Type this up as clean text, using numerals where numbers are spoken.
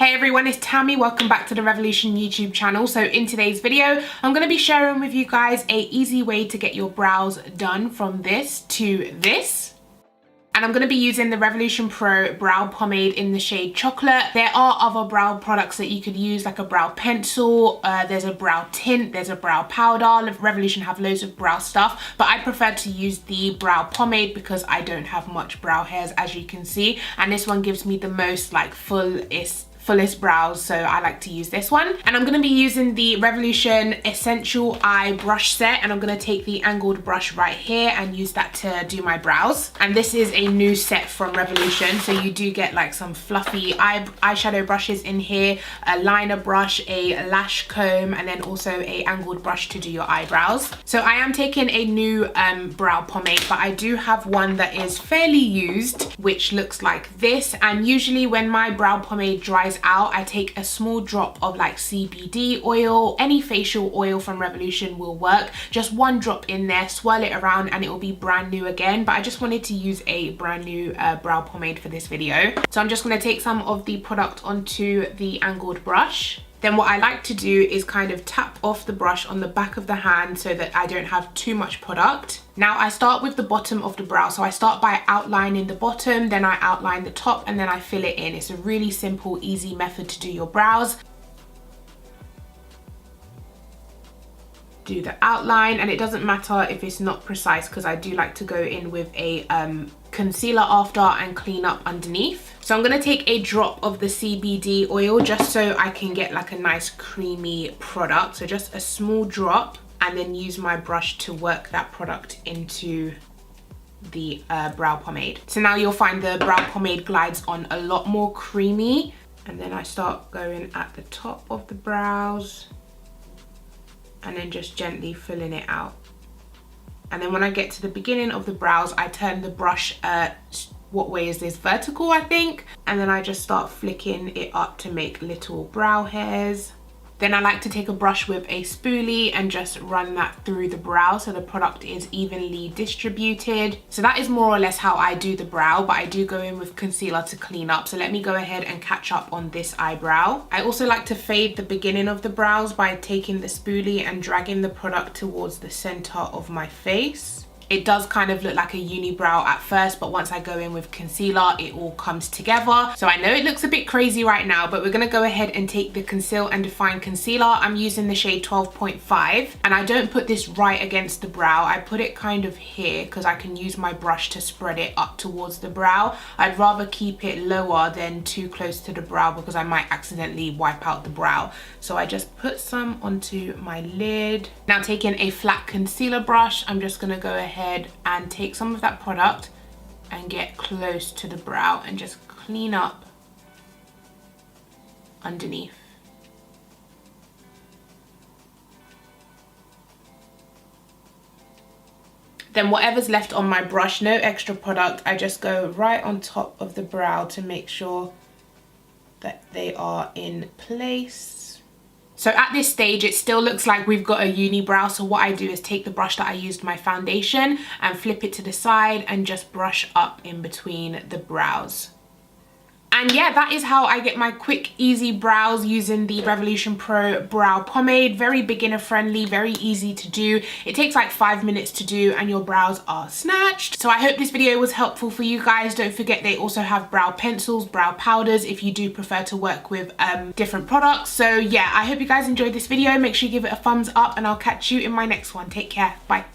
Hey everyone, it's Tammy. Welcome back to the Revolution YouTube channel. So in today's video, I'm going to be sharing with you guys a easy way to get your brows done from this to this. And I'm going to be using the Revolution Pro Brow Pomade in the shade Chocolate. There are other brow products that you could use, like a brow pencil, there's a brow tint, there's a brow powder. Revolution have loads of brow stuff, but I prefer to use the brow pomade because I don't have much brow hairs, as you can see. And this one gives me the most like fullest brows, so I like to use this one. And I'm going to be using the Revolution Essential Eye Brush Set, and I'm going to take the angled brush right here and use that to do my brows. And this is a new set from Revolution, so you do get like some fluffy eyeshadow brushes in here, a liner brush, a lash comb, and then also a angled brush to do your eyebrows. So I am taking a new brow pomade, but I do have one that is fairly used, which looks like this. And usually when my brow pomade dries out, I take a small drop of like CBD oil. Any facial oil from Revolution will work. Just one drop in there, swirl it around, and it will be brand new again. But I just wanted to use a brand new brow pomade for this video. So I'm just going to take some of the product onto the angled brush. Then what I like to do is kind of tap off the brush on the back of the hand so that I don't have too much product. Now I start with the bottom of the brow. So I start by outlining the bottom, then I outline the top, and then I fill it in. It's a really simple, easy method to do your brows. Do the outline, and it doesn't matter if it's not precise because I do like to go in with a concealer after and clean up underneath. So I'm going to take a drop of the CBD oil just so I can get like a nice creamy product. So just a small drop, and then use my brush to work that product into the brow pomade. So now you'll find the brow pomade glides on a lot more creamy. And then I start going at the top of the brows and then just gently filling it out. And then when I get to the beginning of the brows, I turn the brush, what way is this? Vertical, I think. And then I just start flicking it up to make little brow hairs. Then I like to take a brush with a spoolie and just run that through the brow so the product is evenly distributed. So that is more or less how I do the brow, but I do go in with concealer to clean up. So let me go ahead and catch up on this eyebrow. I also like to fade the beginning of the brows by taking the spoolie and dragging the product towards the center of my face. It does kind of look like a unibrow at first, but once I go in with concealer, it all comes together. So I know it looks a bit crazy right now, but we're gonna go ahead and take the Conceal and Define Concealer. I'm using the shade 12.5, and I don't put this right against the brow. I put it kind of here because I can use my brush to spread it up towards the brow. I'd rather keep it lower than too close to the brow because I might accidentally wipe out the brow. So I just put some onto my lid. Now taking a flat concealer brush, I'm just gonna go ahead and take some of that product and get close to the brow and just clean up underneath. Then whatever's left on my brush, no extra product, I just go right on top of the brow to make sure that they are in place. So at this stage, it still looks like we've got a unibrow. So what I do is take the brush that I used my foundation and flip it to the side and just brush up in between the brows. And yeah, that is how I get my quick, easy brows using the Revolution Pro Brow Pomade. Very beginner friendly, very easy to do. It takes like 5 minutes to do and your brows are snatched. So I hope this video was helpful for you guys. Don't forget they also have brow pencils, brow powders if you do prefer to work with different products. So yeah, I hope you guys enjoyed this video. Make sure you give it a thumbs up and I'll catch you in my next one. Take care. Bye.